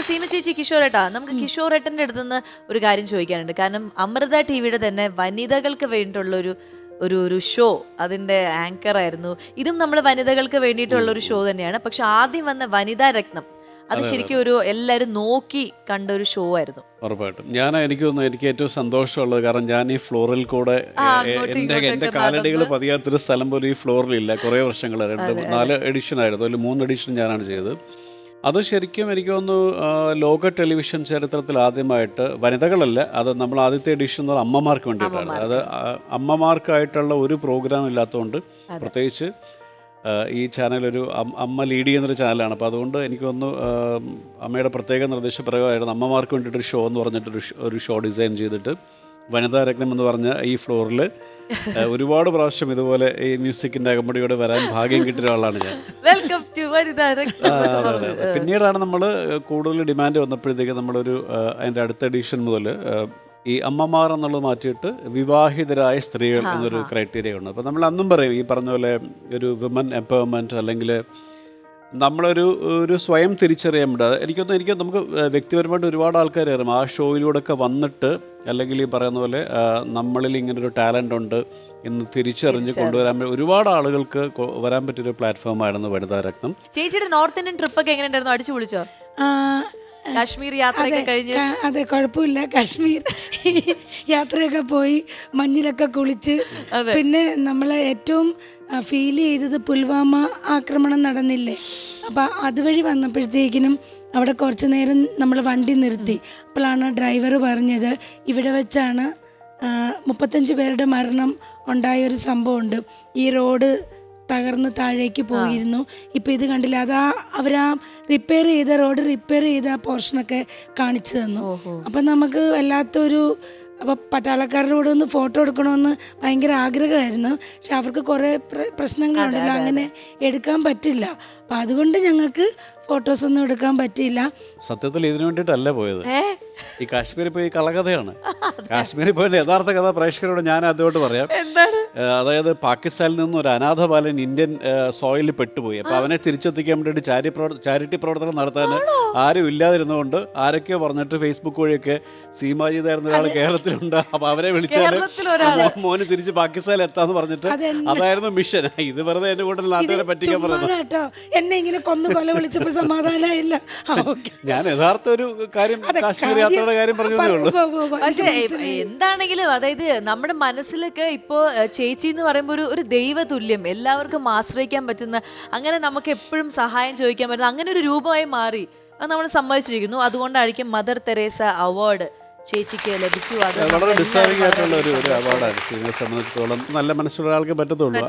സീമ ചേച്ചി കിഷോറേട്ടാ, നമുക്ക് കിഷോറേട്ടന്റെ അടുത്തുനിന്ന് ഒരു കാര്യം ചോദിക്കാനുണ്ട്. കാരണം അമൃത ടിവിയുടെ തന്നെ വനിതകൾക്ക് വേണ്ടിയിട്ടുള്ള ഒരു ഷോ, അതിന്റെ ആങ്കർ ആയിരുന്നു. ഇതും നമ്മൾ വനിതകൾക്ക് വേണ്ടിയിട്ടുള്ള ഒരു ഷോ തന്നെയാണ്. പക്ഷെ ആദ്യം വന്ന വനിതാ രത്നം അത് ശരിക്കും ഒരു എല്ലാവരും നോക്കി കണ്ട ഒരു ഷോ ആയിരുന്നു. ഉറപ്പായിട്ടും എനിക്ക് ഏറ്റവും സന്തോഷമുള്ളത്, കാരണം ഞാൻ ഈ ഫ്ലോറിൽ കൂടെ എൻ്റെ കാലടികൾ പതിയാത്തൊരു സ്ഥലം പോലും ഈ ഫ്ലോറിലില്ല. കുറേ വർഷങ്ങൾ 4 എഡിഷൻ ആയിരുന്നു, അതിൽ 3 എഡിഷൻ ഞാനാണ് ചെയ്തത്. അത് ശരിക്കും എനിക്ക് തോന്നുന്നു ലോക ടെലിവിഷൻ ചരിത്രത്തിൽ ആദ്യമായിട്ട് വനിതകളല്ല, അത് നമ്മൾ ആദ്യത്തെ എഡിഷൻ എന്ന് പറഞ്ഞാൽ അമ്മമാർക്ക് വേണ്ടിയിട്ടാണ്. അത് അമ്മമാർക്കായിട്ടുള്ള ഒരു പ്രോഗ്രാം ഇല്ലാത്തതുകൊണ്ട്, പ്രത്യേകിച്ച് ഈ ചാനലൊരു അമ്മ ലീഡ് ചെയ്യുന്നൊരു ചാനലാണ്. അപ്പോൾ അതുകൊണ്ട് എനിക്ക് തോന്നുന്നു അമ്മയുടെ പ്രത്യേക നിർദ്ദേശപ്രകാരമായിരുന്നു അമ്മമാർക്ക് വേണ്ടിയിട്ടൊരു ഷോ എന്ന് പറഞ്ഞിട്ടൊരു ഷോ ഡിസൈൻ ചെയ്തിട്ട് വനിതാ രത്നം എന്ന് പറഞ്ഞ ഈ ഫ്ലോറിൽ ഒരുപാട് പ്രാവശ്യം ഇതുപോലെ ഈ മ്യൂസിക്കിൻ്റെ അകമ്പടിയോടെ വരാൻ ഭാഗ്യം കിട്ടിയ ഒരാളാണ് ഞാൻ. വെൽക്കം ടു വനിതാ രത്നം. പിന്നീടാണ് നമ്മൾ കൂടുതൽ ഡിമാൻഡ് വന്നപ്പോഴത്തേക്ക് നമ്മളൊരു അതിൻ്റെ അടുത്ത എഡിഷൻ മുതൽ ഈ അമ്മമാർ എന്നുള്ളത് മാറ്റിയിട്ട് വിവാഹിതരായ സ്ത്രീകൾ എന്നൊരു ക്രൈറ്റീരിയ ഉണ്ട്. അപ്പോൾ നമ്മൾ അന്നും പറയും ഈ പറഞ്ഞ പോലെ ഒരു വിമൻ എംപവർമെൻറ്റ്, അല്ലെങ്കിൽ നമ്മളൊരു സ്വയം തിരിച്ചറിയാൻ പറ്റുക. എനിക്ക് നമുക്ക് വ്യക്തിപരമായിട്ട് ഒരുപാട് ആൾക്കാർ അറിയാം ആ ഷോയിലൂടെയൊക്കെ വന്നിട്ട്, അല്ലെങ്കിൽ ഈ പറയുന്ന പോലെ നമ്മളിൽ ഇങ്ങനൊരു ടാലൻ്റ് ഉണ്ട് എന്ന് തിരിച്ചറിഞ്ഞ് കൊണ്ടുവരാൻ ഒരുപാട് ആളുകൾക്ക് വരാൻ പറ്റിയൊരു പ്ലാറ്റ്ഫോമായിരുന്നു വനിതാ രത്നം. ചേച്ചിയുടെ നോർത്ത് ഇന്ത്യൻ ട്രിപ്പൊക്കെ എങ്ങനെ ഉണ്ടായിരുന്നു? അടിച്ചു വിളിച്ചോ? കാശ്മീർ യാത്രയൊക്കെ കഴിഞ്ഞ്? അതെ, കുഴപ്പമില്ല. കാശ്മീർ യാത്രയൊക്കെ പോയി മഞ്ഞിലൊക്കെ കുളിച്ച്. പിന്നെ നമ്മൾ ഏറ്റവും ഫീൽ ചെയ്തത് പുൽവാമ ആക്രമണം നടന്നില്ലേ, അപ്പം അതുവഴി വന്നപ്പോഴത്തേക്കിനും അവിടെ കുറച്ച് നേരം നമ്മൾ വണ്ടി നിർത്തി. അപ്പോഴാണ് ഡ്രൈവർ പറഞ്ഞത് ഇവിടെ വെച്ചാണ് 35 പേരുടെ മരണം ഉണ്ടായൊരു സംഭവമുണ്ട്, ഈ റോഡ് തകർന്ന് താഴേക്ക് പോയിരുന്നു. ഇപ്പം ഇത് കണ്ടില്ല, അവരാ റിപ്പയർ ചെയ്ത റോഡ് റിപ്പയർ ചെയ്ത ആ പോർഷനൊക്കെ കാണിച്ചു തന്നു. അപ്പം നമുക്ക് വല്ലാത്തൊരു, അപ്പോൾ പട്ടാളക്കാരുടെ കൂടെ ഒന്ന് ഫോട്ടോ എടുക്കണമെന്ന് ഭയങ്കര ആഗ്രഹമായിരുന്നു. പക്ഷെ അവർക്ക് കുറേ പ്രശ്നങ്ങളുണ്ടല്ലോ, അങ്ങനെ എടുക്കാൻ പറ്റില്ല. അപ്പം അതുകൊണ്ട് ഞങ്ങൾക്ക് ഫോട്ടോസൊന്നും എടുക്കാൻ പറ്റിയില്ല. സത്യത്തിൽ ഇതിനു വേണ്ടിയിട്ടല്ല പോയത്. ഈ കാശ്മീരിൽ പോയി കളകഥയാണ്. കാശ്മീരിൽ പോയ യഥാർത്ഥ കഥ പ്രേക്ഷകരോട് ഞാൻ ആദ്യമായിട്ട് പറയാം. അതായത് പാകിസ്ഥാനിൽ നിന്നും ഒരു അനാഥ ബാലൻ ഇന്ത്യൻ സോയിലിൽ പെട്ടുപോയി. അപ്പോൾ അവനെ തിരിച്ചെത്തിക്കാൻ വേണ്ടിയിട്ട് ചാരിറ്റി പ്രവർത്തനം നടത്താൻ ആരും ഇല്ലാതിരുന്നതുകൊണ്ട് ആരൊക്കെയോ പറഞ്ഞിട്ട് ഫേസ്ബുക്ക് വഴിയൊക്കെ സീമാജിതായിരുന്ന ഒരാൾ കേരളത്തിലുണ്ട്, അപ്പോൾ അവരെ വിളിച്ചാൽ മോന് തിരിച്ച് പാകിസ്ഥാനിൽ എത്താന്ന് പറഞ്ഞിട്ട് അതായിരുന്നു മിഷൻ. ഇത് വെറുതെ എന്റെ കൂട്ടത്തിൽ നാട്ടുകാരെ പറ്റിക്കാൻ പറഞ്ഞത്. എന്നെ ഇങ്ങനെ കൊന്നു കൊല വിളിച്ചപ്പോൾ സമാധാനമില്ല. ഞാൻ യഥാർത്ഥ ഒരു കാര്യം കാശ്മീർ യാത്രയുടെ കാര്യം പറഞ്ഞതേ ഉള്ളൂ. പക്ഷെ എന്താണെങ്കിലും അതായത് നമ്മുടെ മനസ്സിലൊക്കെ ഇപ്പോ ചേച്ചി എന്ന് പറയുമ്പോൾ ഒരു ദൈവതുല്യം, എല്ലാവർക്കും ആശ്രയിക്കാൻ പറ്റുന്ന, അങ്ങനെ നമുക്ക് എപ്പോഴും സഹായം ചോദിക്കാൻ പറ്റുന്ന അങ്ങനെ ഒരു രൂപമായി മാറി. അത് നമ്മൾ സമ്മതിച്ചിരിക്കുന്നു. അതുകൊണ്ടായിരിക്കും മദർ തെരേസ അവാർഡ് ചേച്ചിക്ക് ലഭിച്ചു. അത് വളരെ ഡിസേർവിംഗ് ആയിട്ടുള്ള ഒരു അവാർഡാണ്. സംബന്ധിച്ചിടത്തോളം നല്ല മനസ്സുള്ള ആൾക്ക് പറ്റത്തുള്ളൂ.